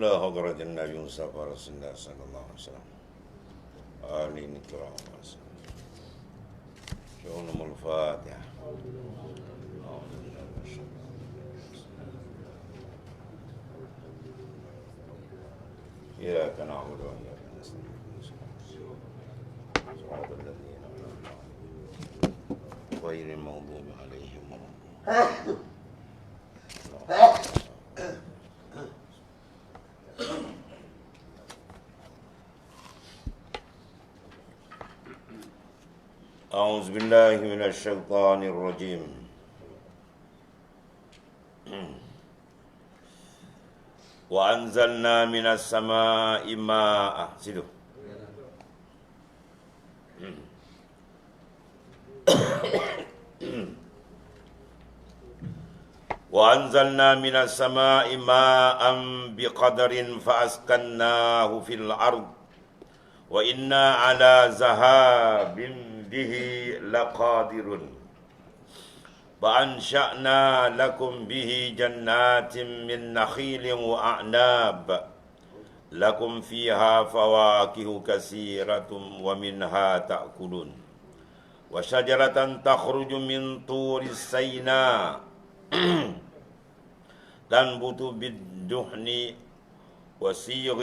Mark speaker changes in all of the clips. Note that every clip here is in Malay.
Speaker 1: لا حضرة النبي مصطفى رسول الله صلى الله عليه وسلم آله الكرام شؤونهم الفاتحة. إياك نعبد وإياك نستعين صراط الذين أنعمت عليهم غير المغضوب عليهم ولا الضالين. أعوذ بالله من الشيطان الرجيم. وأنزلنا من السماء ماء. Situ. وأنزلنا من السماء ماء بقدر فأسكناه في الأرض وإنا على ذهاب به لقادر فأنشأنا لكم به جنات من نخيل وأعناب لكم فيها فواكه كثيرة ومنها تأكلون وشجرة تخرج من طور سيناء تنبت بالدهن وصيغ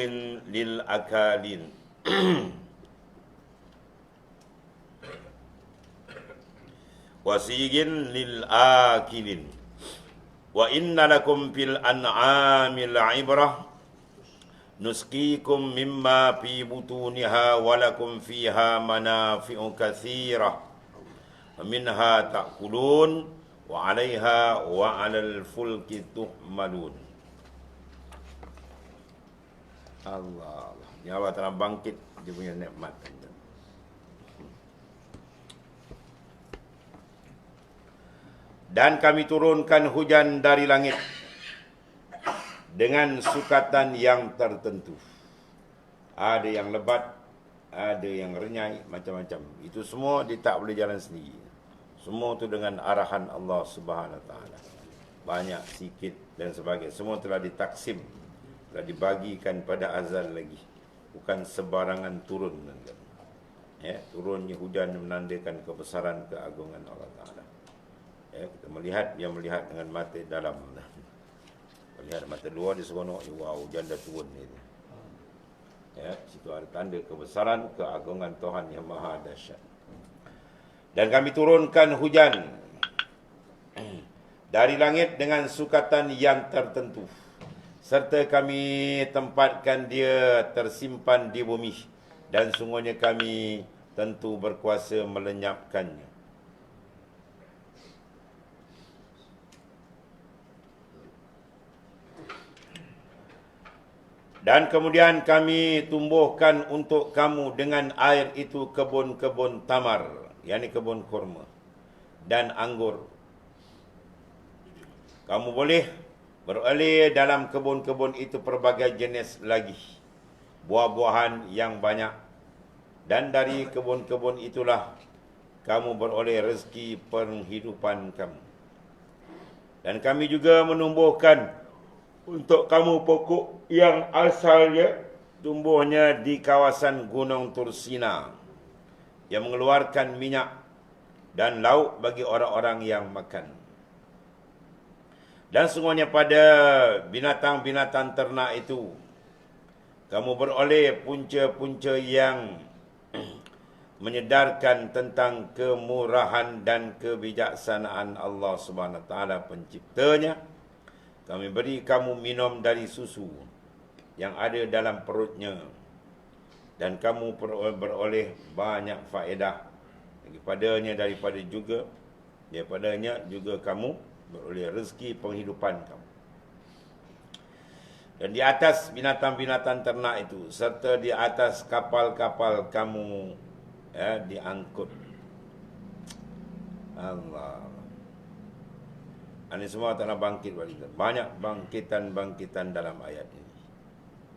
Speaker 1: للأكالين وصيغ للآكلين وإن لكم في الأنعام لعبرة نسقيكم مما في بطونها ولكم فيها منافع كثيرة ومنها تأكلون وعليها وعلى الفلك تحملون. Allah, nyawa telah bangkit, dia punya nikmat. Dan kami turunkan hujan dari langit dengan sukatan yang tertentu. Ada yang lebat, ada yang renyai, macam-macam. Itu semua dia tak boleh jalan sendiri. Semua itu dengan arahan Allah Subhanahu Wa Taala. Banyak, sikit dan sebagainya. Semua telah ditaksim, telah dibagikan pada azal lagi. Bukan sebarangan turun. Ya, turunnya hujan menandakan kebesaran keagungan Allah Taala. Ya, kita melihat, dia melihat dengan mata dalam. Melihat mata luar di seronok, wow, hujan dah turun ni. Ya, situ ada tanda kebesaran keagungan Tuhan yang Maha Dahsyat. Dan kami turunkan hujan dari langit dengan sukatan yang tertentu, serta kami tempatkan dia tersimpan di bumi, dan sungguhnya kami tentu berkuasa melenyapkannya. Dan kemudian kami tumbuhkan untuk kamu dengan air itu kebun-kebun tamar, yakni kebun kurma dan anggur. Kamu boleh beroleh dalam kebun-kebun itu pelbagai jenis lagi buah-buahan yang banyak, dan dari kebun-kebun itulah kamu beroleh rezeki penghidupan kamu. Dan kami juga menumbuhkan untuk kamu pokok yang asalnya tumbuhnya di kawasan Gunung Tursina, yang mengeluarkan minyak dan lauk bagi orang-orang yang makan. Dan sungguhnya pada binatang-binatang ternak itu kamu beroleh punca-punca yang menyedarkan tentang kemurahan dan kebijaksanaan Allah Subhanahu Wa Taala penciptanya. Kami beri kamu minum dari susu yang ada dalam perutnya, dan kamu beroleh banyak faedah daripadanya juga kamu beroleh rezeki penghidupan kamu. Dan di atas binatang-binatang ternak itu, serta di atas kapal-kapal kamu diangkut. Allah. Ini semua telah bangkit bagi kita. Banyak bangkitan-bangkitan dalam ayat ini.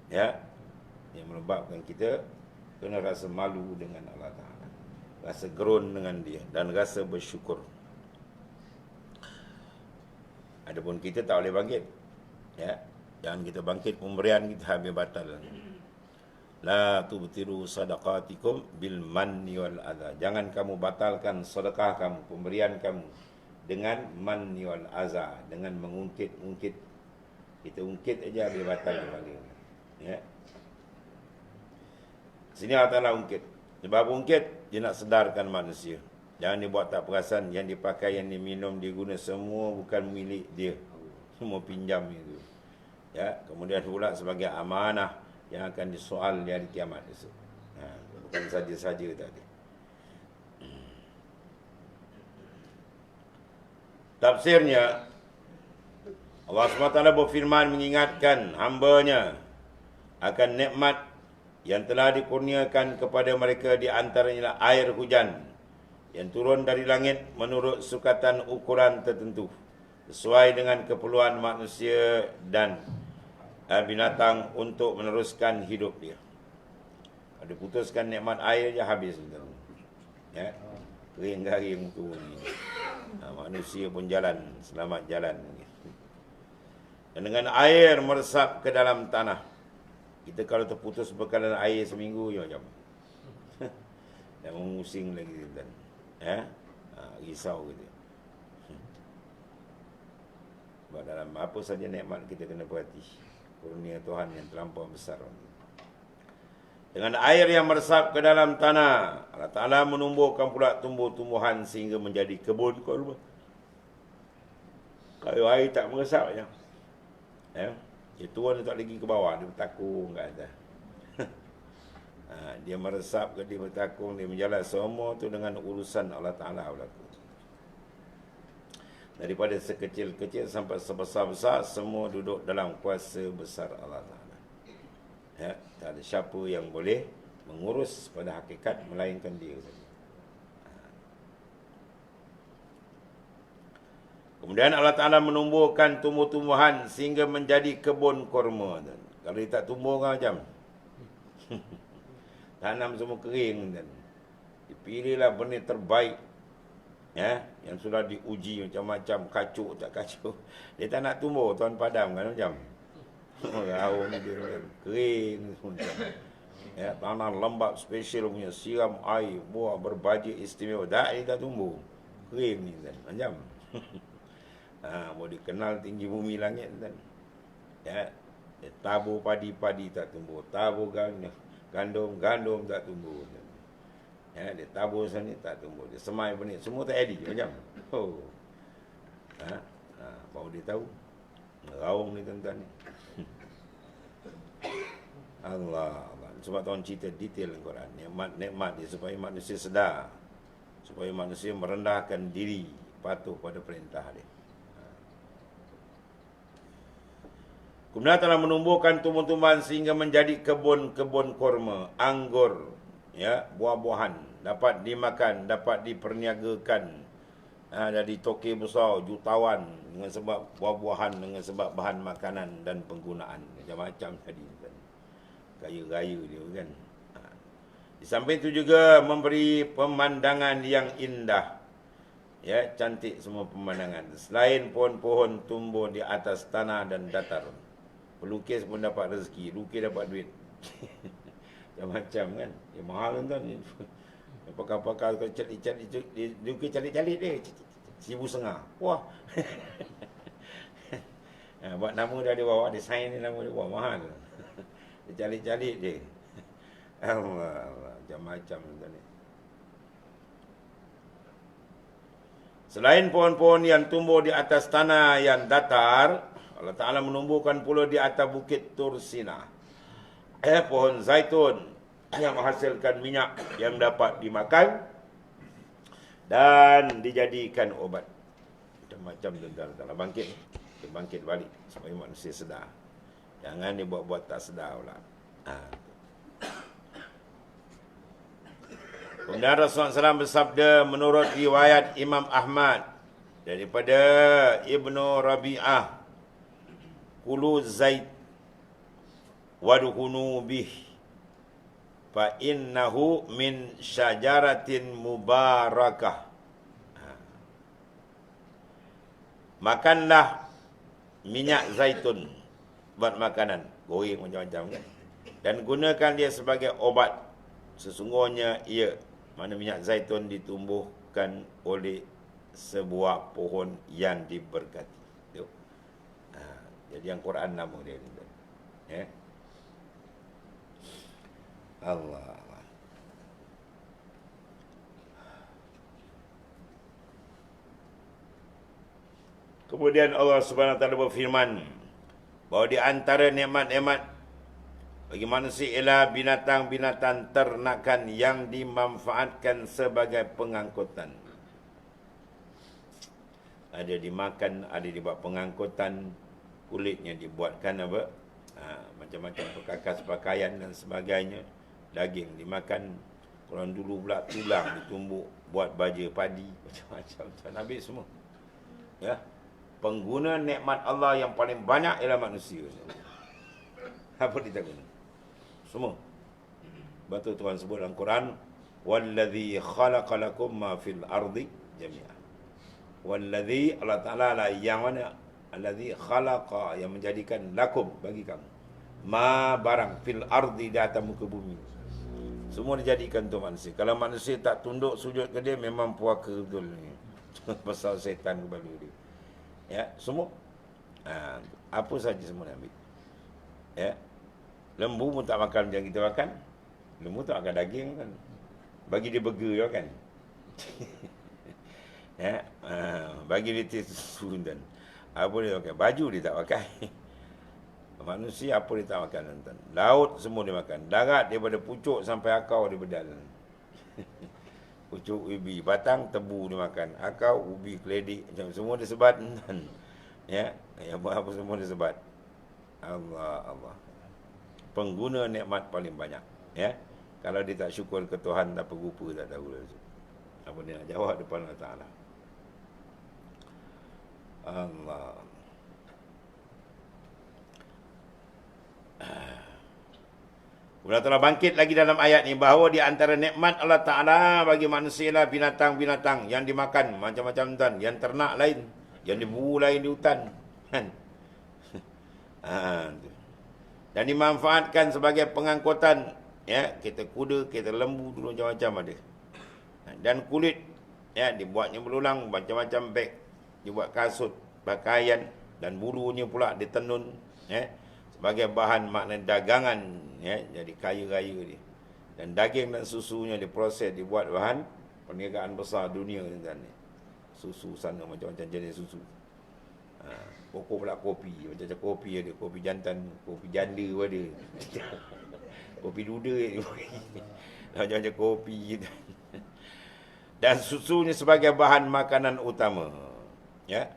Speaker 1: Ya, yang menyebabkan kita kena rasa malu dengan Allah Ta'ala, rasa gerun dengan dia, dan rasa bersyukur. Adapun kita tak boleh bangkit. Ya, Jangan kita bangkit pemberian kita habis batal. La tubtiru sadaqatikum bil manni wal adha. Jangan kamu batalkan sedekah kamu, pemberian kamu dengan manni wal adha, dengan mengungkit-ungkit. Kita ungkit aja habis batal kembali. Ya. Sini Allah Ta'ala ungkit. Sebab ungkit, dia nak sedarkan manusia. Jangan dibuat tak perasan, yang dipakai, yang diminum, diguna, semua bukan milik dia. Semua pinjam itu. Ya, kemudian pula sebagai amanah yang akan disoal di hari kiamat esok. Bukan saja-saja tadi. Tafsirnya, Allah SWT berfirman mengingatkan hamba-Nya akan nikmat yang telah dikurniakan kepada mereka, di antaranya air hujan yang turun dari langit menurut sukatan ukuran tertentu sesuai dengan keperluan manusia dan binatang untuk meneruskan hidup dia. Kalau diputuskan nikmat air je habis. Ya, kering garing turun. Manusia pun jalan, selamat jalan. Dan dengan air meresap ke dalam tanah. Kita kalau terputus bekalan air seminggu macam dah memusing lagi kan. Risau gitu. Sebab dalam apa saja nikmat kita kena perhati. Kurnia Tuhan yang terlampau besar. Dengan air yang meresap ke dalam tanah, Allah Ta'ala menumbuhkan pula tumbuh-tumbuhan sehingga menjadi kebun kurma. Kalau air tak meresap je, dia turun tak lagi ke bawah, dia bertakung kat atas. Dia meresap ke, dia bertakung, dia menjalan, semua tu dengan urusan Allah Ta'ala berlaku. Daripada sekecil-kecil sampai sebesar-besar, semua duduk dalam kuasa besar Allah Ta'ala. Ya, tak ada siapa yang boleh mengurus pada hakikat melainkan dia saja. Kemudian Allah Ta'ala menumbuhkan tumbuh-tumbuhan sehingga menjadi kebun kurma. Kalau dia tak tumbuh kan macam tanam semua kering. Dipilihlah benih terbaik, yang sudah diuji macam-macam, kacuk tak kacuk. Dia tak nak tumbuh, tuan padam kan macam raung dia kan, kering macam. Tanah lembap spesial punya, siram air, buah berbajet istimewa. Tak, dia tak tumbuh, kering ni kan macam. Boleh kenal tinggi bumi langit kan. Tabur padi tak tumbuh, tabur gandum tak tumbuh. Dia tabur sana tak tumbuh, dia semai benih, semua tak edit macam. Baru dia tahu raung ni tuan-tuan ni. Allah. Sebab tuan cerita detail Al-Quran, nikmat dia supaya manusia sedar, supaya manusia merendahkan diri, patuh pada perintah dia. Kemudian telah menumbuhkan tumbuh-tumbuhan sehingga menjadi kebun-kebun kurma, anggur, buah-buahan, dapat dimakan, dapat diperniagakan. Dari toke besar, jutawan, dengan sebab buah-buahan, dengan sebab bahan makanan dan penggunaan. Macam-macam tadi. Gaya-gaya dia kan. Di samping itu juga memberi pemandangan yang indah. Cantik semua pemandangan. Selain pohon-pohon tumbuh di atas tanah dan datar. Pelukis pun dapat rezeki, lukis dapat duit. Macam-macam kan. Dia mahal kan. Pakar-pakar calit-calit, lukis calit-calit dia. 1,500. Wah. Buat nama dah dia bawa, dia sign ni nama dia, wah mahal. Dia calit-calit dia. Allah, macam-macam ni. Selain pohon-pohon yang tumbuh di atas tanah yang datar, Allah Ta'ala menumbuhkan pula di atas bukit Tur Sina pohon zaitun yang menghasilkan minyak yang dapat dimakan dan dijadikan obat. Macam-macam tuan-tuan, bangkit. Dia bangkit balik supaya manusia sedar. Jangan dia buat-buat tak sedar pula. Kemudian Rasulullah SAW bersabda menurut riwayat Imam Ahmad daripada Ibnu Rabi'ah, kulu zait wadhunu bih fa innahu min syajaratin mubarakah. Makanlah minyak zaitun buat makanan, goreng macam-macam kan. Dan gunakan dia sebagai obat. Sesungguhnya ia, mana minyak zaitun ditumbuhkan oleh sebuah pohon yang diberkati. Tengok. Jadi yang Quran nama dia. Ya. Allah. Kemudian Allah Subhanahu wa taala berfirman bahawa di antara nikmat-nikmat bagi manusia ialah binatang-binatang ternakan yang dimanfaatkan sebagai pengangkutan. Ada dimakan, ada dibuat pengangkutan, kulitnya dibuatkan apa? Macam-macam perkakas pakaian dan sebagainya. Daging dimakan. Kalau dulu pula tulang ditumbuk buat baja padi, macam-macam. Nabi semua. Ya. Pengguna nikmat Allah yang paling banyak ialah manusia. Apa kita guna? Semua. Betul Tuhan sebut dalam Quran, "Wallazi khalaqalakum ma fil ardi jami'an." Wallazi, Allah Taala lah yang mana? Allazi khalaqa, yang menjadikan lakum, bagi kamu, ma barang fil ardi, di atas muka bumi. Semua dijadikan untuk manusia. Kalau manusia tak tunduk sujud ke dia, memang puaka betul ni. Pasal setan kepala dia. Ya, semua. Apa saja semua dia ambil. Ya. Lembu pun tak makan macam kita makan. Lembu tak makan daging kan. Bagi dia burger kan. Ya, bagi dia tisu dan apa dia pakai, baju dia tak pakai. Manusia apa dia tak makan, tuan. Laut semua dia makan. Darat daripada pucuk sampai akar dia bedal. Pucuk ubi, batang tebu dia makan. Akar ubi, keledik, macam semua dia sebat, tuan. Ya, yang apa semua dia sebat. Allah. Pengguna nikmat paling banyak. Ya. Kalau dia tak syukur ke Tuhan, tak rupa, tak tahu lah. Apa dia nak jawab depan Allah Ta'ala. Allah. Allah Ta'ala bangkit lagi dalam ayat ni bahawa di antara nikmat Allah Ta'ala bagi manusia lah binatang-binatang yang dimakan macam-macam, tuan, yang ternak lain, yang diburu lain di hutan, kan. Dan dimanfaatkan sebagai pengangkutan, ya, kereta kuda, kereta lembu dulu macam-macam ada. Dan kulit, ya, dibuatnya berulang macam-macam beg, dibuat kasut, pakaian, dan bulunya pula ditenun, ya, sebagai bahan makna dagangan, ya, jadi kaya raya dia. Dan daging dan susunya diproses, dibuat bahan perniagaan besar dunia, dan susu sana macam-macam jenis susu. Pokok pula kopi, macam-macam kopi ada, kopi jantan, kopi janda pun ada. Kopi duda macam-macam kopi. Dan susunya sebagai bahan makanan utama. Ya.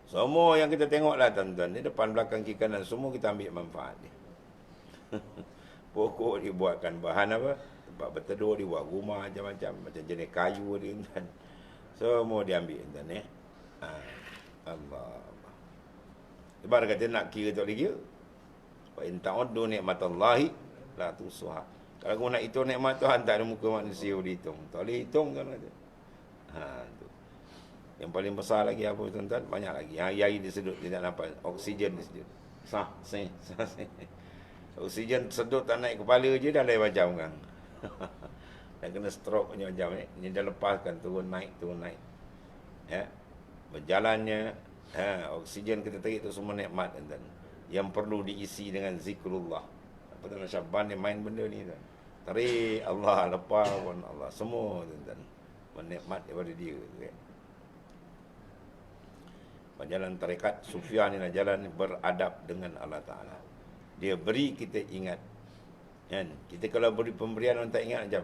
Speaker 1: Semua yang kita tengoklah, tuan-tuan, di depan belakang kiri kanan, semua kita ambil manfaat dia. Pokok dibuatkan bahan apa? Tempat berteduh, dibuat rumah macam-macam, macam jenis kayu dia, kan. Semua diambil, tuan, ya. Allah. Ibarat kata nak kira tak boleh kira. Wa in ta'uddu nikmatallahi la tusuha. Kalau kau nak hitung nikmat Tuhan, tak ada muka manusia boleh hitung. Tak boleh hitung, kan. Tu. Yang paling besar lagi apa, tuan-tuan? Banyak lagi. Hari-hari dia sedut, dia tak nampak. Oksigen dia sedut. Sah. Oksigen sedut tak naik kepala je, dah lain macam kan. Dah kena stroke macam-macam. Ini dah lepaskan, turun naik. Ya. Berjalannya, oksigen kita tarik itu semua nikmat, tuan. Yang perlu diisi dengan zikrullah. Apa tuan Syaban ni main benda ni, tuan. Tarik Allah, lepas pun Allah. Semua, tuan. Menikmat daripada dia, kan. Jalan tarekat Sufian ni, jalan beradab dengan Allah Ta'ala. Dia beri, kita ingat, kan. Kita kalau beri pemberian, orang tak ingat macam,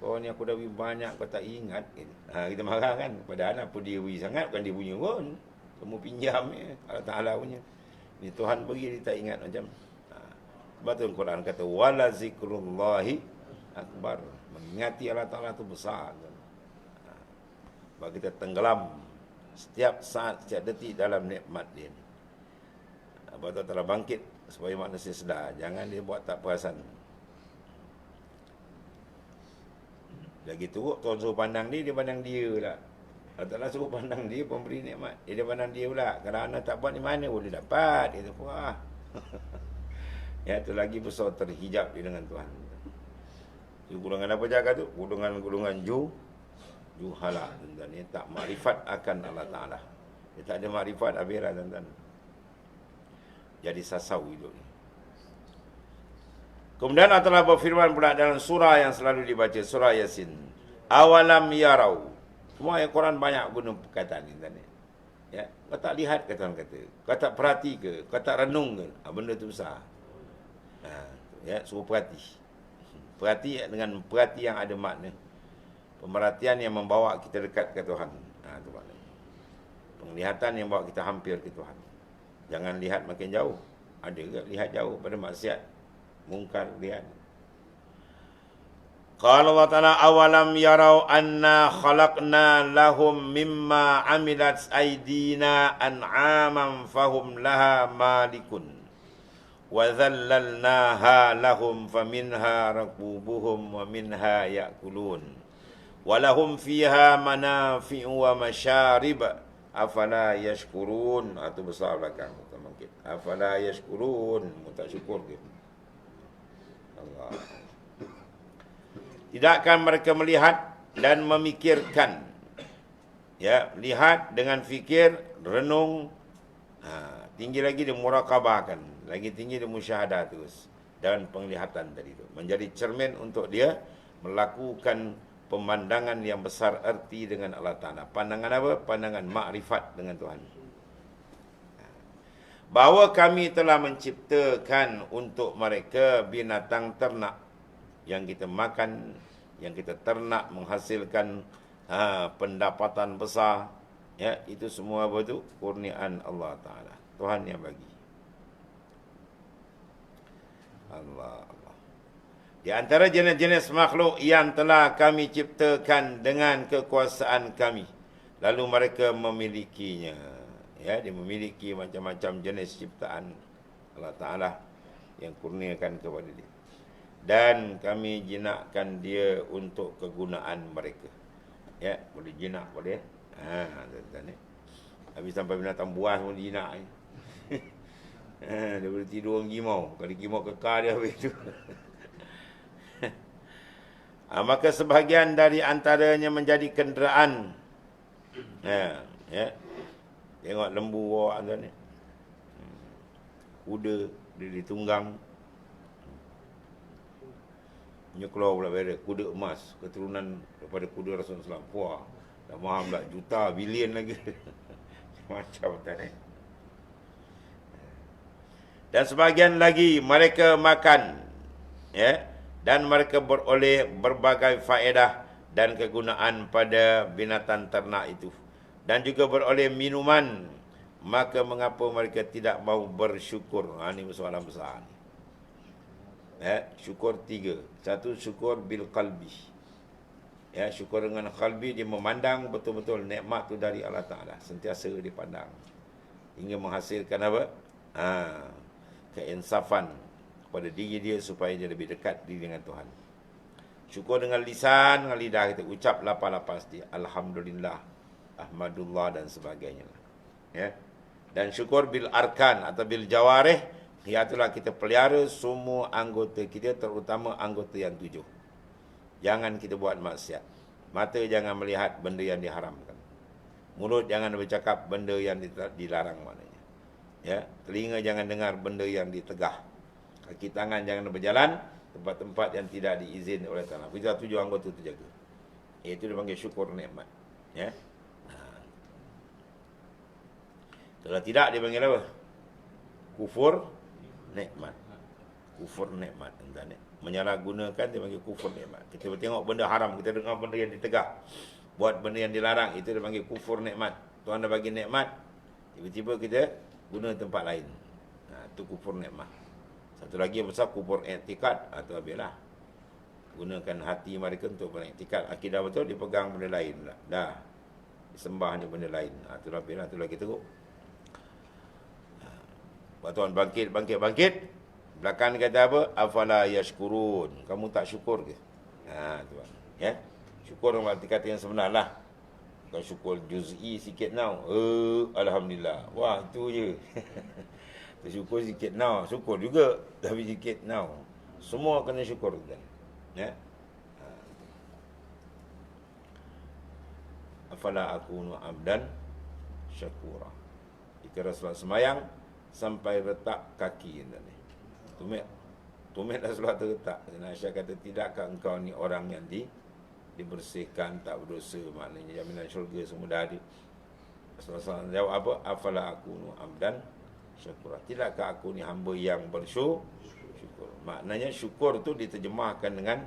Speaker 1: oh ni aku dah beri banyak, kau tak ingat, kan. Kita marah, kan. Padahal apa dia beri sangat, bukan dia punya pun. Semua pinjam, ya. Allah Ta'ala punya. Ni Tuhan beri, dia tak ingat macam. Sebab tu Quran kata, wala zikrullahi akbar. Mengingati Allah Ta'ala tu besar, kan. Sebab kita tenggelam setiap saat, setiap detik dalam nikmat dia. Allah Ta'ala bangkit supaya manusia sedar. Jangan dia buat tak perasan. Lagi teruk, Tuhan suruh pandang dia pandang dia lah. Allah Ta'ala suruh pandang dia, pemberi nikmat. Dia pandang dia pula. Kalau anak tak buat ni, mana boleh dapat? Dia tu, wah, Ya, itu lagi besar terhijab dia dengan Tuhan. Itu golongan apa jaga tu? Golongan juhala, tuan-tuan. Dia tak makrifat akan Allah Ta'ala. Dia tak ada makrifat akhirah, tuan-tuan. Jadi sasau hidup ni. Kemudian Allah Ta'ala berfirman pula dalam surah yang selalu dibaca, surah Yasin. Awalam yarau. Semua ayat Quran banyak guna perkataan ni, tuan-tuan. Ya, kau tak lihat kata orang kata. Kau tak perhati ke? Kau tak renung ke? Benda tu besar. Ya, suruh perhati. Perhati dengan perhati yang ada makna. Pemerhatian yang membawa kita dekat ke Tuhan. Itu maknanya. Penglihatan yang membawa kita hampir ke Tuhan. Jangan lihat makin jauh. Ada ke lihat jauh pada maksiat. Mungkar lihat. Qala Allah Ta'ala awalam yarau anna khalaqna lahum mimma amilat aydina an'aman fahum laha malikun wa dhallalnaha lahum faminha rakubuhum wa minha ya'kulun wa lahum fiha manafi'u wa masyarib afala yashkurun. Itu besar belakang mungkin. Afala yashkurun, tak syukur dia. Allah. Tidakkah mereka melihat dan memikirkan? Ya, lihat dengan fikir, renung, tinggi lagi dia murakabahkan, lagi tinggi dia musyahadah terus, dan penglihatan tadi itu menjadi cermin untuk dia melakukan pemandangan yang besar erti dengan Allah Ta'ala. Pandangan apa? Pandangan makrifat dengan Tuhan. Bahawa kami telah menciptakan untuk mereka binatang ternak yang kita makan, yang kita ternak menghasilkan pendapatan besar, ya, itu semua apa tu? Kurniaan Allah Ta'ala. Tuhan yang bagi. Allah. Di antara jenis-jenis makhluk yang telah kami ciptakan dengan kekuasaan kami, lalu mereka memilikinya. Ya, dia memiliki macam-macam jenis ciptaan Allah Ta'ala yang kurniakan kepada dia. Dan kami jinakkan dia untuk kegunaan mereka. Ya, boleh jinak boleh. Tuan-tuan. Habis sampai binatang buas pun jinak. Dia boleh tidur orang gimau. Kalau gimau kekal dia habis tu. Maka sebahagian dari antaranya menjadi kenderaan. Ya. Tengok lembu bawa tuan ni. Kuda dia ditunggang. Punya keluar pula beres. Kuda emas. Keturunan daripada kuda Rasulullah SAW. Wah, dah mahal pula. Juta, bilion lagi. Macam tuan ni. Dan sebahagian lagi mereka makan. Ya. Dan mereka beroleh berbagai faedah dan kegunaan pada binatang ternak itu. Dan juga beroleh minuman. Maka mengapa mereka tidak mau bersyukur? Ini soalan besar. Syukur 3. Satu, syukur bil qalbi. Ya, syukur dengan qalbi, dia memandang betul-betul nikmat tu dari Allah Ta'ala. Sentiasa dipandang. Hingga menghasilkan apa? Keinsafan kepada diri dia supaya dia lebih dekat diri dengan Tuhan. Syukur dengan lisan, dengan lidah kita ucap lapas-lapas dia. Alhamdulillah, Ahmadullah dan sebagainya. Ya. Dan syukur bil arkan atau bil jawarih, iaitulah kita pelihara semua anggota kita, terutama anggota yang 7. Jangan kita buat maksiat. Mata jangan melihat benda yang diharamkan. Mulut jangan bercakap benda yang dilarang maknanya. Ya, telinga jangan dengar benda yang ditegah. Kaki tangan jangan berjalan tempat-tempat yang tidak diizinkan oleh Tuhan. Kita 7 anggota terjaga. Itu dipanggil syukur nikmat. Ya. Kalau tidak dia panggil apa? Kufur nikmat. Kufur nikmat, tuan-tuan. Menyalahgunakan dia panggil kufur nikmat. Kita tengok benda haram, kita dengar benda yang ditegah, buat benda yang dilarang, itu dia panggil kufur nikmat. Tuhan dah bagi nikmat, tiba-tiba kita guna tempat lain. Itu kufur nikmat. Satu lagi yang besar, kufur i'tikad atau abilah. Gunakan hati mereka untuk beriktikad akidah betul, dipegang benda lain pula. Dah disembah ni benda lain. Itulah abilah, itulah kita teruk. Tuan bangkit. Belakang kata apa? Afala yashkurun. Kamu tak syukur ke? Tuan. Ya. Syukur dalam arti kata yang sebenar lah. Bukan syukur juz'i sikit now. Alhamdulillah. Wah, itu je. Syukur sikit now, syukur juga tapi sikit now. Semua kena syukur tuan. Ya. Afala akunu abdan syakura. Jika Rasulullah semayang sampai letak kaki tuan ni. Tumit Rasulullah terletak. Aisyah kata, tidakkah engkau ni orang yang dibersihkan, tak berdosa, maknanya jaminan syurga semua dah ada. Rasulullah SAW jawab apa? Afala akunu abdan syakura. Tidakkah aku ni hamba yang bersyukur? Maknanya syukur tu diterjemahkan dengan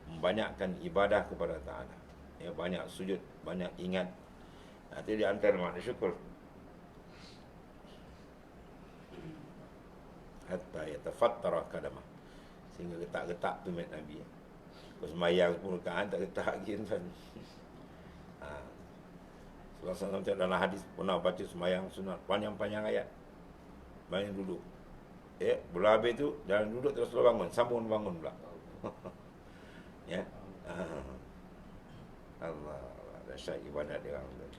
Speaker 1: membanyakkan ibadah kepada Ta'ala. Ya, banyak sujud, banyak ingat. Itu di antara makna syukur. Hatta yatafattara kadamah. Sehingga getak-getak tumit Nabi. Kau semayang 10 rakaat tak getak lagi kan. Rasulullah SAW dalam hadis pernah baca semayang sunat panjang-panjang ayat. Banyak duduk. Bila habis tu dalam duduk terus bangun, sambung bangun pula. Ya. Allah, dahsyat ibadat dia orang.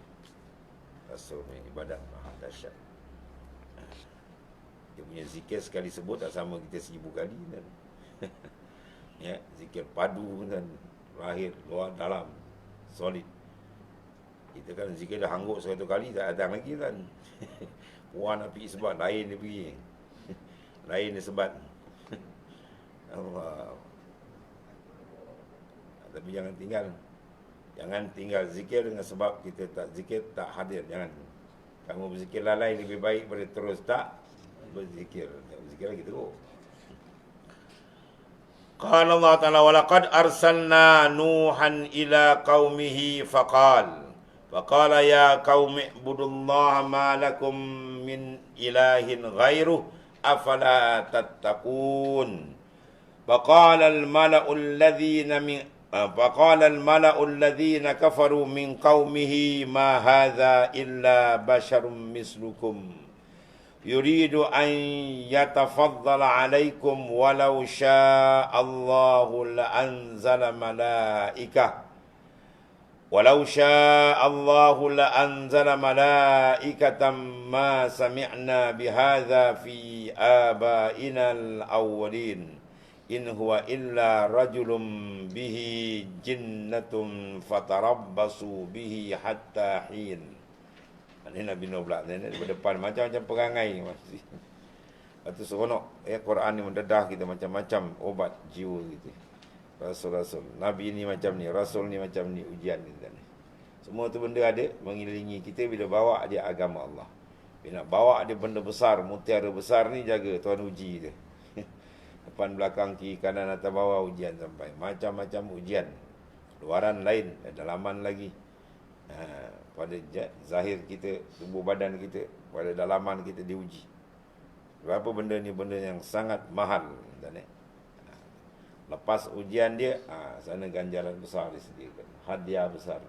Speaker 1: Rasul ni ibadat dahsyat. Dia punya zikir sekali sebut tak sama kita 1000 kali kan. Ya, zikir padu kan, lahir, luar, dalam, solid. Kita kan zikir dah hangguk 100 kali tak datang lagi kan. Puan nak pergi sebat, lain dia pergi. Lain dia sebat. Allah. Tapi jangan tinggal zikir dengan sebab kita tak zikir, tak hadir. Jangan. Kamu berzikir lalai lebih baik daripada terus tak berzikir. Berzikir lagi teruk. Qala Allah Ta'ala, walaqad arsalna Nuhan ila qaumihi faqala ya qaumi ibudullaha ma lakum min ilahin ghairuh afala tattaqun. Faqala al-mala'u alladhina kafaru min qaumihi ma hadha illa basharun mislukum yuridu an yatafaddala alaikum walau syaa Allahu la anzala malaikah walau syaa Allahu la anzala malaikatan ma sami'na bihadza fi abaina al-awwalin in huwa illa rajulun bihi jinnatun fatarabbasu bihi hatta hin. Ini Nabi Nuh pula di depan macam-macam perangai masih. Itu seronok Quran ni mendedah kita macam-macam obat jiwa gitu. Rasul-rasul, Nabi ni macam ni, Rasul ni macam ni, ujian kita ni. Semua tu benda ada mengelilingi kita bila bawa dia agama Allah. Bila nak bawa dia benda besar, mutiara besar ni, jaga Tuhan uji dia. Depan, belakang, kiri, kanan, atas, bawah ujian sampai. Macam-macam ujian. Luaran lain, dalaman lagi. Pada zahir kita, tubuh badan kita, pada dalaman kita diuji. Berapa benda ni benda yang sangat mahal. Lepas ujian dia, sana ganjaran besar disediakan. Hadiah besar.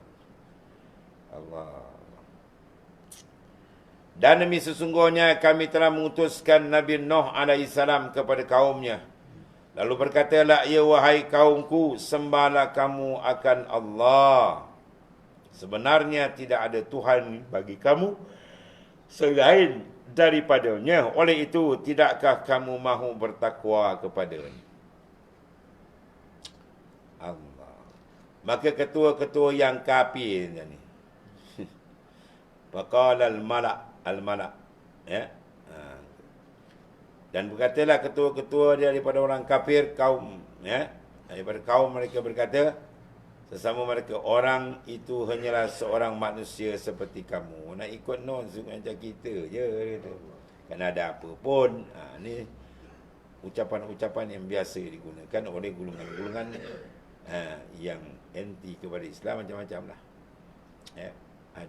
Speaker 1: Allah. Dan demi sesungguhnya kami telah mengutuskan Nabi Nuh AS kepada kaumnya. Lalu berkatalah ia, wahai kaumku, sembahlah kamu akan Allah. Sebenarnya tidak ada Tuhan bagi kamu selain daripadanya. Oleh itu, tidakkah kamu mahu bertakwa kepadanya? Allah. Maka ketua-ketua yang kafir ni. Faqala al-mala'. Ya. Dan berkatalah ketua-ketua daripada orang kafir, kaum, ya, daripada kaum mereka berkata, sesama mereka, orang itu hanyalah seorang manusia seperti kamu. Nak ikut Nuh macam kita je. Kan ada apa pun. Ni ucapan-ucapan yang biasa digunakan oleh golongan-golongan yang anti kepada Islam macam-macam lah. Ya.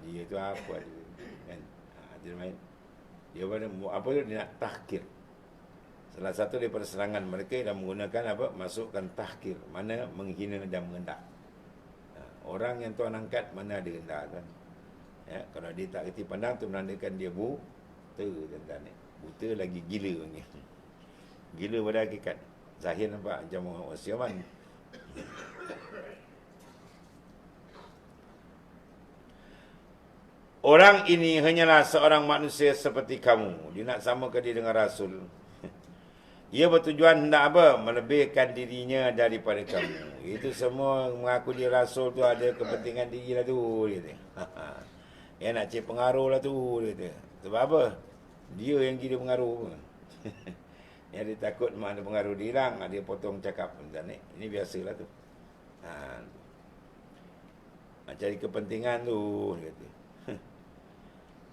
Speaker 1: Dia tu apa dia? Kan? Dia apa tu? Dia nak tahkir. Salah satu daripada serangan mereka yang menggunakan apa? Masukkan tahkir. Mana menghina dan mengendak. Orang yang Tuhan angkat mana ada rendah kan? Ya, kalau dia tak kerti pandang tu menandakan dia buta tuan-tuan. Buta lagi gila punya. Gila pada hakikat. Zahir nampak macam orang siaman. Orang ini hanyalah seorang manusia seperti kamu. Dia nak samakan dia dengan Rasul. Ia bertujuan hendak apa? Melebihkan dirinya daripada kamu. Itu semua mengaku dia Rasul tu ada kepentingan diri lah tu. Dia kata. Yang nak cek pengaruh lah tu. Dia kata. Sebab apa? Dia yang kira pengaruh. Yang dia takut mana pengaruh dia hilang. Dia potong cakap. Ini biasalah tu. Nak cari kepentingan tu. Dia kata.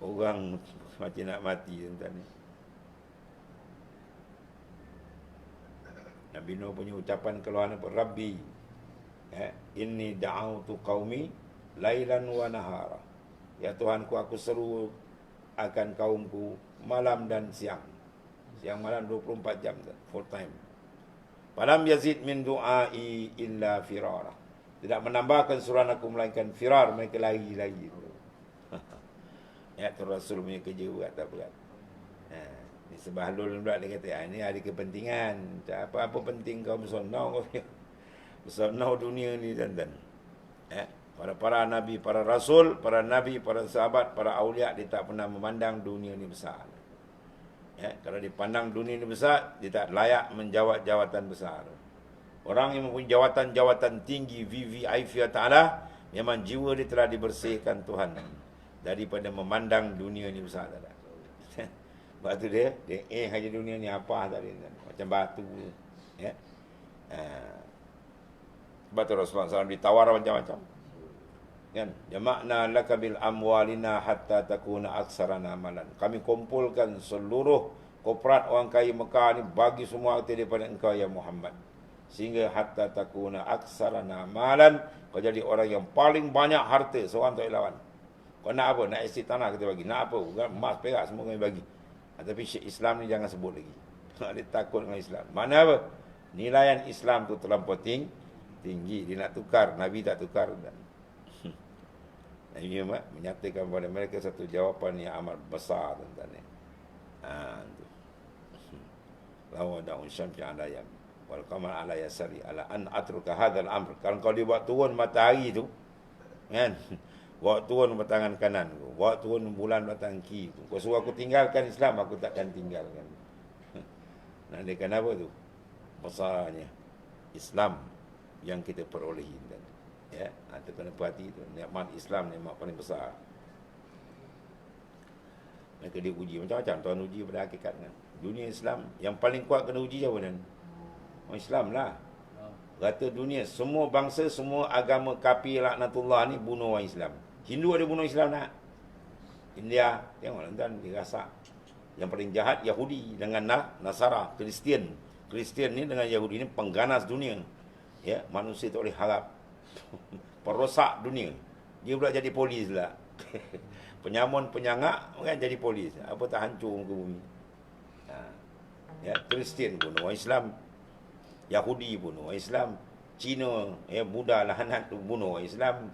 Speaker 1: Orang macam nak mati tuan ni. Nabi Nuh punya ucapan keluar apa? Rabbi, inni da'autu qaumi lailan wa nahara. Ya Tuhanku, aku seru akan kaumku malam dan siang. Siang malam 24 jam, full time. Falam yazid min du'ai illa firara. Tidak menambahkan suruhan aku melainkan firar, mereka lari-lari. Ya tu Rasul punya kerja buat tak berat. Ni Sebahlul pula dia kata, ini ada kepentingan. Apa penting kau bersonau kau? Bersonau dunia ni tuan-tuan. Para nabi, para rasul, para nabi, para sahabat, para awliya, dia tak pernah memandang dunia ni besar. Kalau dipandang dunia ni besar, dia tak layak menjawat jawatan besar. Orang yang mempunyai jawatan-jawatan tinggi, VVIP ta'ala, memang jiwa dia telah dibersihkan Tuhan daripada memandang dunia ni besar. Sebab tu dia haja dunia ni apa tadi, macam batu. Sebab tu Rasulullah SAW ditawar macam-macam. Kan? Jama'na laka bil amwalina hatta takuna aksarana malan. Kami kumpulkan seluruh korporat orang kaya Mekah ni, bagi semua harta daripada engkau ya Muhammad. Sehingga hatta takuna aksarana malan, kau jadi orang yang paling banyak harta, seorang tak lawan. Kau nak apa? Nak isi tanah kita bagi. Nak apa? Bukan emas, perak, semua kami bagi. Tapi Syekh Islam ni jangan sebut lagi. Dia takut dengan Islam. Mana apa? Nilaian Islam tu terlampau tinggi. Dia nak tukar. Nabi tak tukar. Nabi menyatakan kepada mereka satu jawapan yang amat besar tentang ni. Lawa da'un syamsi ala yam wal qamar ala yasari ala an atruka hadzal amr. Kalau dia buat turun matahari tu, kan? Buat turun tangan kanan ku, buat turun bulan tangan kiri ku. Kau suruh aku tinggalkan Islam, aku takkan tinggalkan. Nak dia kenapa tu? Besarnya Islam yang kita perolehi. Ya, itu kena perhati tu. Nikmat Islam, nikmat paling besar. Mereka dia uji macam-macam. Tuan uji pada hakikat kan. Dunia Islam yang paling kuat kena uji siapa kan? Orang Islam lah. Kata dunia, semua bangsa, semua agama kafir laknatullah ni bunuh orang Islam. Hindu ada bunuh Islam tak? India, tengok tuan, dia rasa. Yang paling jahat Yahudi dengan Nasara, Kristian. Kristian ni dengan Yahudi ni pengganas dunia. Ya, manusia tak boleh harap. Perosak dunia. Dia pula jadi polis lah. Penyamun penyangak kan jadi polis. Apa tak hancur muka bumi. Ya, Kristian bunuh orang Islam. Yahudi bunuh orang Islam. Cina, Buddha lahanat tu bunuh orang Islam.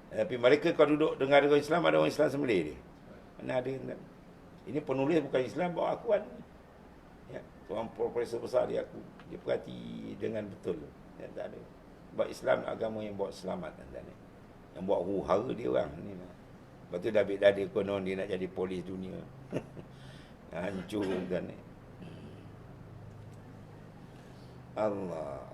Speaker 1: Tapi mereka kalau duduk dengar orang Islam, ada orang Islam sembelih dia. Mana ada. Ini penulis bukan Islam, bawa akuan. Ya, seorang profesor besar dia aku. Dia perhati dengan betul. Ya, tak ada. Sebab Islam agama yang buat selamat. Yang buat huru-hara dia orang ni. Lepas tu David konon dia nak jadi polis dunia. Hancur kan ni. Allah.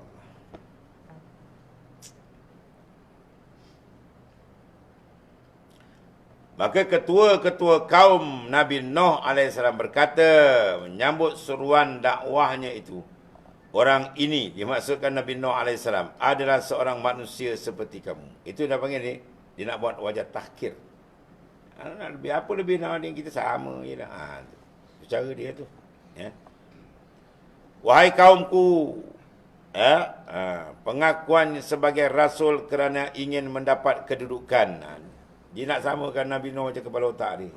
Speaker 1: Maka ketua-ketua kaum Nabi Nuh AS berkata, menyambut seruan dakwahnya itu, orang ini, dimaksudkan Nabi Nuh AS, adalah seorang manusia seperti kamu. Itu dah panggil ni, dia nak buat wajah tahkir. Apa lebih nak dengan kita sama je lah. Cara dia tu. Ya. Wahai kaumku, pengakuan sebagai rasul kerana ingin mendapat kedudukan. Dia nak samakan Nabi Nuh macam kepala otak dia.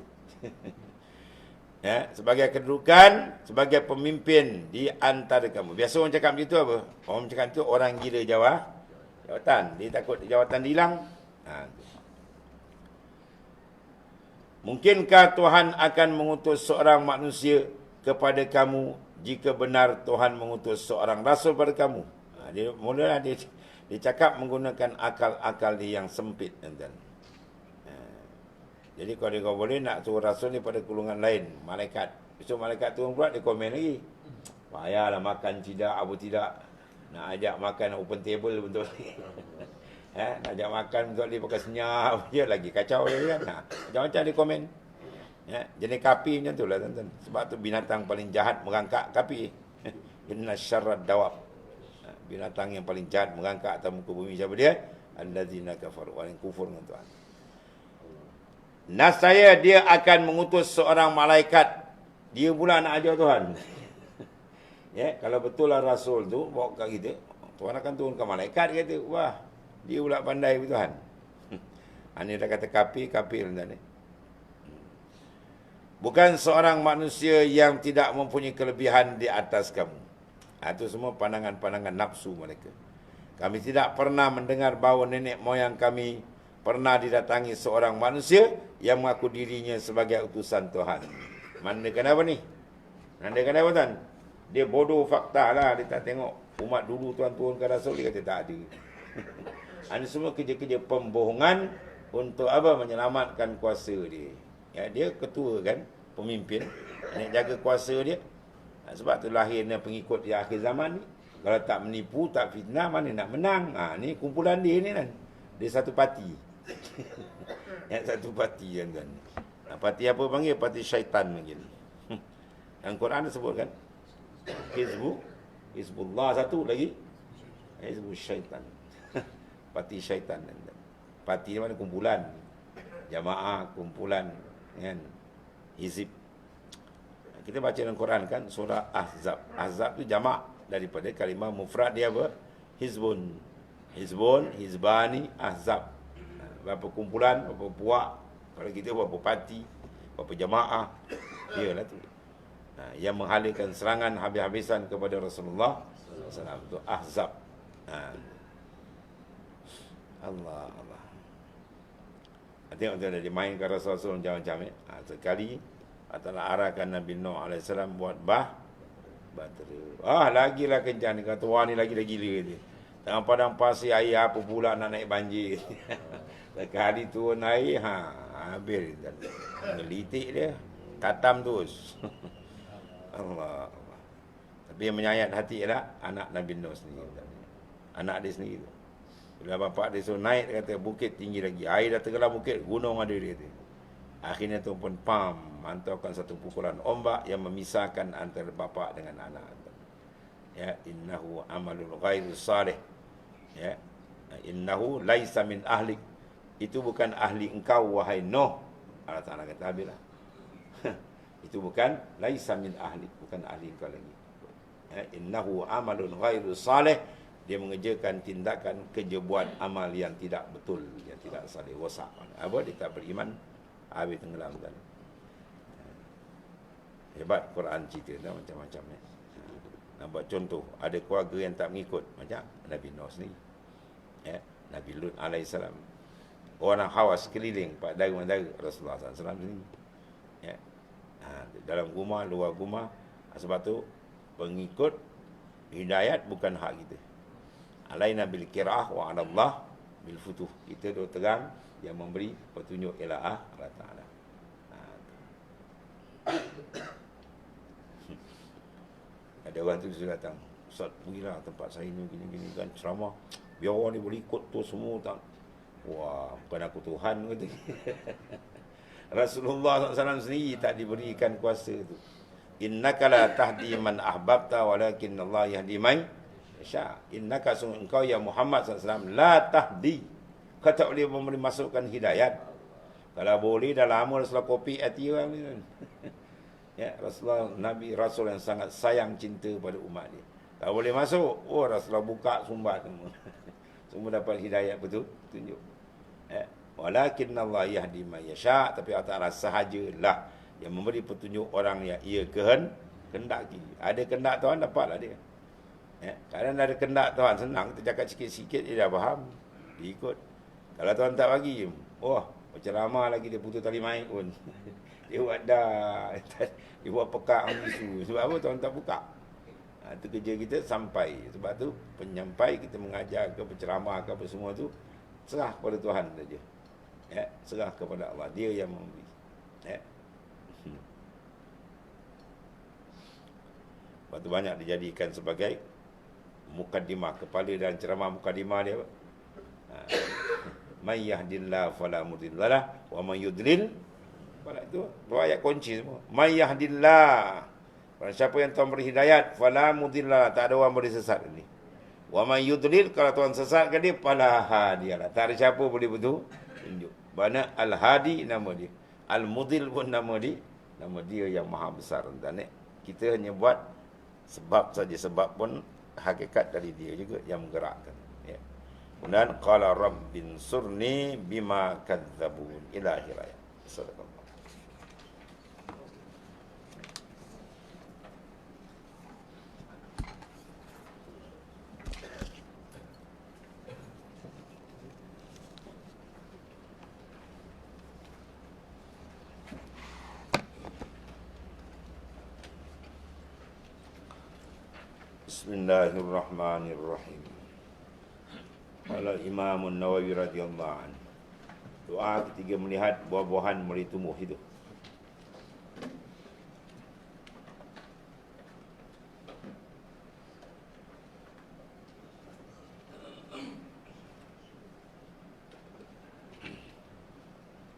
Speaker 1: Ya, sebagai kedudukan, sebagai pemimpin di antara kamu. Biasa orang cakap begitu apa? Orang cakap itu orang gila jawatan. Dia takut jawatan hilang. Mungkinkah Tuhan akan mengutus seorang manusia kepada kamu jika benar Tuhan mengutus seorang rasul pada kamu? Dia mulalah dia cakap menggunakan akal-akal dia yang sempit. Jadi kalau dia boleh nak suruh rasul ni pada golongan lain, malaikat. Besok malaikat turun pula dia komen lagi. Payahlah makan tidak, apa tidak. Nak ajak makan open table betul. Nak ajak makan betul dia pakai senyap je lagi kacau dia kan. Macam-macam dia komen. Jenis kapi macam tu lah tuan-tuan. Sebab tu binatang paling jahat merangkak kapi. Inna syarrad dawab. Binatang yang paling jahat merangkak atas muka bumi siapa dia? Allazina kafaru, orang yang kufur dengan Tuhan. Nasaya dia akan mengutus seorang malaikat. Dia pula nak ajar Tuhan. Kalau betul lah Rasul tu bawa kat kita, Tuhan akan turunkan malaikat kata, wah, dia pula pandai Tuhan. Ini dah kata kafir tuan ni. Bukan seorang manusia yang tidak mempunyai kelebihan di atas kamu. Itu semua pandangan-pandangan nafsu mereka. Kami tidak pernah mendengar bahawa nenek moyang kami pernah didatangi seorang manusia yang mengaku dirinya sebagai utusan Tuhan. Menandakan apa ni? Menandakan apa tuan? Dia bodoh fakta lah. Dia tak tengok umat dulu Tuhan turunkan Rasul. Dia kata tak ada. Ini semua kerja-kerja pembohongan untuk apa? Menyelamatkan kuasa dia. Dia ketua kan, pemimpin. Nak jaga kuasa dia. Sebab tu lahirnya pengikut di akhir zaman ni. Kalau tak menipu, tak fitnah, mana nak menang? Ni kumpulan dia ni kan. Dia satu parti. Satu parti kan. Parti apa panggil? Parti syaitan panggil. Yang Quran dia sebut kan. Hizbullah satu lagi. Hizbul syaitan. Parti syaitan. Parti ni mana? Kumpulan. Jamaah, kumpulan. Kan? Hizib. Kita baca dalam Quran kan. Surah Ahzab. Ahzab tu jamak daripada kalimah mufrad dia apa? Hizbun. Hizbun, Hizbani, Ahzab. Berapa kumpulan, berapa puak. Kalau kita berapa parti, berapa jamaah. Iyalah tu. Yang menghalirkan serangan habis-habisan kepada Rasulullah SAW. Itu Ahzab. Allah. Tengok tu dia mainkan Rasulullah macam-macam. Sekali Allah arahkan Nabi Nuh AS buat bahtera. Lagilah kencang. Dia kata, wah ni lagi gila dia. Tengah padang pasir air apa pula nak naik banjir. Sekali turun air, habis. Ngelitik dia. Katam terus. Allah. Tapi yang menyayat hati adalah anak Nabi Nuh sendiri. Anak dia sendiri tu. Bila bapak dia suruh naik, dia kata bukit tinggi lagi. Air dah tenggelam bukit, gunung ada dia tu. Akhirnya tu pun mantaukan satu pukulan ombak yang memisahkan antara bapa dengan anak. Innahu amalul ghairu salih. Innahu laisa min ahlik. Itu bukan ahli engkau wahai Nuh. Allah Ta'ala kata habislah. Itu bukan laisa min ahlik, bukan ahli engkau lagi. Innahu amalul ghairu salih. Dia mengerjakan tindakan kerja buat amal yang tidak betul, yang tidak salih, wasak. Apa? Dia tak beriman, habis tenggelam kan. Hebat Quran cerita dah macam-macam ni. Nampak contoh, ada keluarga yang tak mengikut macam Nabi Nuh ni. Nabi Lut alaihissalam. Orang Hawas keliling pada daerah Rasulullah SAW ni. Dalam rumah, luar rumah. Sebab tu pengikut hidayat bukan hak kita. Alaina bil qiraah wa 'ala Allah bil futuh. Kita dua terang yang memberi petunjuk ilaah Allah Taala. Ada orang tu sudah datang, Ustaz, pergilah tempat saya ni gini-gini kan ceramah. Biar orang ni boleh ikut tu semua tak. Wah, bukan aku Tuhan kata. Rasulullah SAW sendiri tak diberikan kuasa tu. Innaka la tahdi man ahbabta walakin Allah yahdi man yasha. Innaka engkau ya Muhammad SAW la tahdi. Kau tak boleh memberi masukkan hidayat. Kalau boleh dah lama Rasulullah kopi hati orang ni. Rasulullah Nabi Rasul yang sangat sayang cinta pada umat dia. Tak boleh masuk. Rasulullah buka sumbat semua. Semua dapat hidayat betul tunjuk. Walakin Allah yahdi man yasha. Tapi Allah Ta'ala sahajalah yang memberi petunjuk orang yang ia kehendaki. Ada kehendak Tuhan, dapatlah dia. Kadang ada kehendak Tuhan, senang. Kita cakap sikit-sikit, dia dah faham. Dia ikut. Kalau Tuhan tak bagi, berceramah lagi, dia putus tali main pun. Dia buat dah. Dia buat pekak isu. Sebab apa Tuhan tak buka? Itu kerja kita sampai. Sebab tu penyampai kita mengajar ke, berceramah ke, apa semua tu serah kepada Tuhan saja. Ya, serah kepada Allah. Dia yang memberi. Ya. Lepas tu banyak dijadikan sebagai mukaddimah, kepala dan ceramah mukaddimah dia. May yahdillahu fala mudhillalah wa may yudlil fala, itu dua ayat kunci semua. May yahdillah, siapa yang Tuhan beri hidayat, fala mudhillalah, tak ada orang boleh sesat ini. Wa may yudlil, kalau Tuhan sesatkan dia, fala hadiyalah, tak ada siapa boleh betul tunjuk. Mana al-hadi nama dia, al-mudhil pun nama dia yang maha besar. Dan kita hanya buat sebab saja, sebab pun hakikat dari dia juga yang menggerakkan. Ya. Kemudian qala rabbin surni bima kadzabun ila akhir ayat. Sadaqallah. Bismillahirrahmanirrahim. Qala Imam An-Nawawi radhiyallahu anhu, doa ketika melihat buah-buahan mulai tumbuh itu.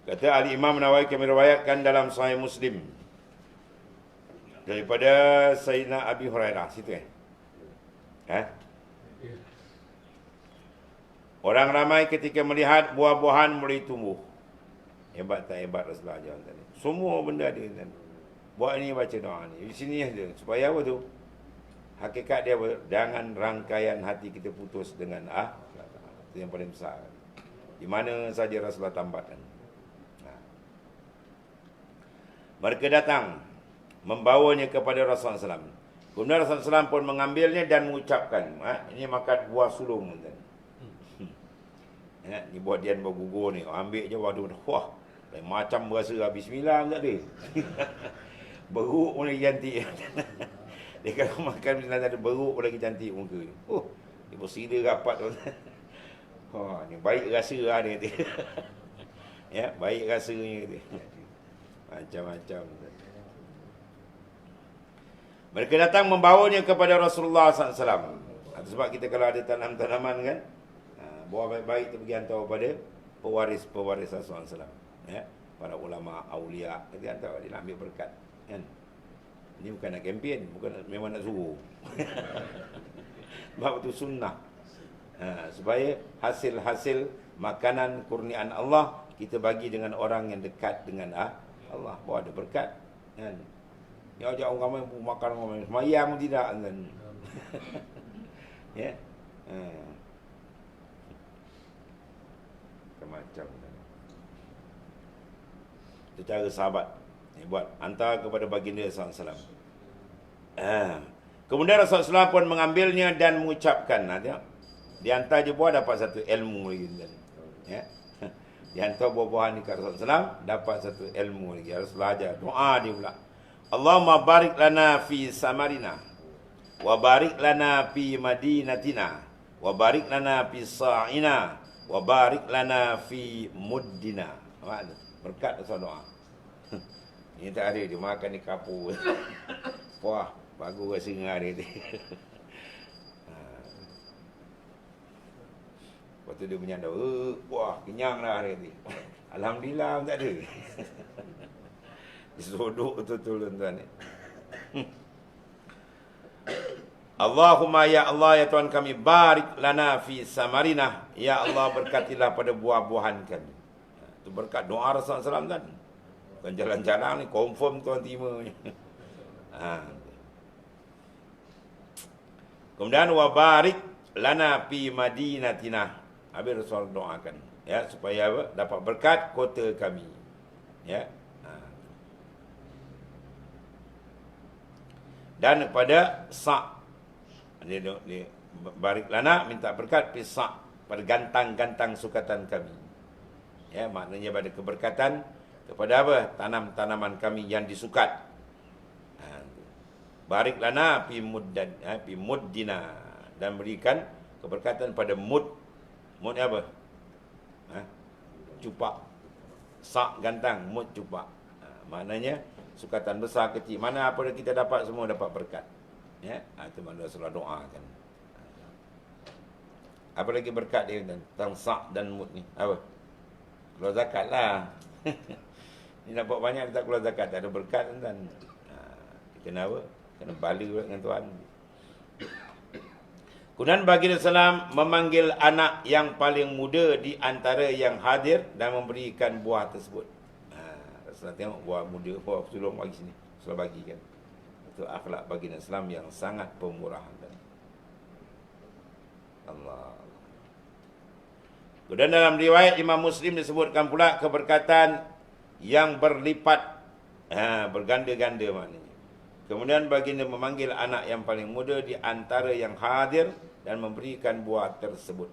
Speaker 1: Kata Al-Imam Nawawi, kami riwayatkan dalam Sahih Muslim daripada Sayyidina Abi Hurairah, situ orang ramai ketika melihat buah-buahan mulai tumbuh. Hebat tak hebat Rasulullah ajar tadi. Semua benda ada tadi. Buat ini, baca doa ni. Di sini aja. Supaya apa tu? Hakikat dia, jangan rangkaian hati kita putus dengan itu yang paling besar. Di mana saja Rasulullah tambahkan. Mereka datang membawanya kepada Rasulullah SAW. Kemudian Rasulullah SAW pun mengambilnya dan mengucapkan, ini makan buah sulung. Ni buat dian bergugur ni, ambil je, waduh, wah, macam berasa bismillah tak ada. Beruk pun lagi cantik. Dia kalau makan bismillah tak ada, beruk pun lagi cantik muka ni. Dia bersila rapat tu. Ni baik rasa lah dia kata. Ya, baik rasanya kata. Macam-macam. Mereka datang membawanya kepada Rasulullah SAW. Sebab kita kalau ada tanam-tanaman kan, buah baik-baik itu pergi hantar kepada pewaris-pewaris Rasulullah SAW. Ya, para ulama, awliya, kita hantar, dia nak ambil berkat. Kan? Ini bukan nak kempen, bukan memang nak suruh. Sebab itu sunnah. Supaya hasil-hasil makanan kurniaan Allah kita bagi dengan orang yang dekat dengan Allah. Bawa ada berkat. Kan? Ya, ajak orang ramai makan, orang ramai semayang tidak kan. Ya. Macam itu cara sahabat buat hantar kepada baginda SAW. Kemudian Rasulullah SAW pun mengambilnya dan mengucapkan, tengok, dihantar je buah dapat satu ilmu lagi. Ya. Dihantar buah-buahan ni kat Rasulullah SAW, dapat satu ilmu lagi. Rasulullah ajar doa dia pula, Allahumma barik lana fi samarina, wa barik lana fi madinatina, wa barik lana fi sa'ina, wa barik lana fi muddina. Berkat Rasul doa. Ini tak ada, dia makan di kapur. Wah, bagus rasa ngah dia tu. Lepas tu dia menyandar, wah, kenyang lah dia tu. Alhamdulillah tak ada. Disodok betul-betul tuan-tuan ni. Allahumma ya Allah, ya Tuhan kami, barik lana fi samarina. Ya Allah, berkatilah pada buah-buahan kami. Itu berkat doa Rasulullah SAW kan. Bukan jalan-jalan ni, confirm Tuhan terima. Kemudian wa barik lana fi madinatina. Habis Rasul doakan, ya, supaya apa? Dapat berkat kota kami. Ya. Dan kepada dia barik lana, minta berkat pisah pada gantang-gantang sukatan kami. Ya, maknanya pada keberkatan kepada apa? Tanam-tanaman kami yang disukat. Barik lana fi muddina, dan berikan keberkatan pada mud. Mud apa? Cupak. Sak gantang, mut cupak. Maknanya sukatan besar kecil, mana apa yang kita dapat semua dapat berkat. Ya, itu makna Rasulullah doakan. Apa lagi berkat dia tentang sak dan mut ni? Apa? Keluar zakat lah. Ni dapat banyak tak keluar zakat, tak ada berkat kan. Kena apa? Kena bala dengan Tuhan. Kemudian baginda Salam memanggil anak yang paling muda di antara yang hadir dan memberikan buah tersebut. Rasulullah tengok buah muda, buah sulung bagi sini. Rasulullah bagikan. Itu akhlak baginda Salam yang sangat pemurahan. Allah. Kemudian dalam riwayat Imam Muslim disebutkan pula keberkatan yang berlipat, berganda-ganda maknanya. Kemudian baginda memanggil anak yang paling muda di antara yang hadir dan memberikan buah tersebut.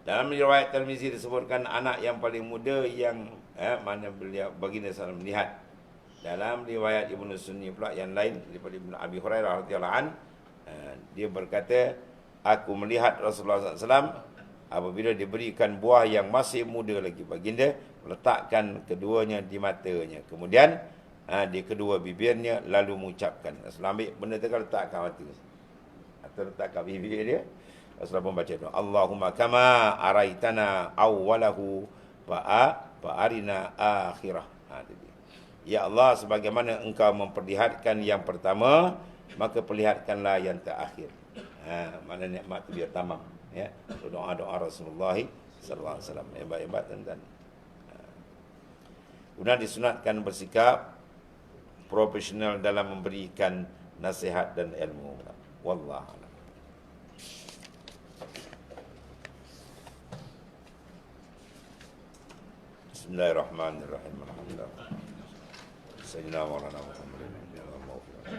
Speaker 1: Dalam riwayat Tirmizi disebutkan anak yang paling muda yang mana beliau baginda SAW melihat. Dalam riwayat Ibnu Sunni pula yang lain daripada Ibnu Abi Hurairah radhiyallahu an, dia berkata, aku melihat Rasulullah SAW apabila diberikan buah yang masih muda lagi, baginda letakkan keduanya di matanya, kemudian di kedua bibirnya, lalu mengucapkan. Rasulullah ambil benda tu letakkan mata atau letakkan bibir dia. Rasulullah pun baca doa, Allahumma kama araitana awwalahu fa'arina akhirah. Ya Allah, sebagaimana engkau memperlihatkan yang pertama, maka perlihatkanlah yang terakhir. Mana nikmat tu biar tamam. Ya, doa-doa Rasulullah sallallahu alaihi wasallam. Hebat-hebat tuan-tuan. Kemudian disunatkan bersikap profesional dalam memberikan nasihat dan ilmu. Wallahu a'lam. Bismillahirrahmanirrahim. Alhamdulillah. Sayyidina wa ala Muhammadin. Alhamdulillah.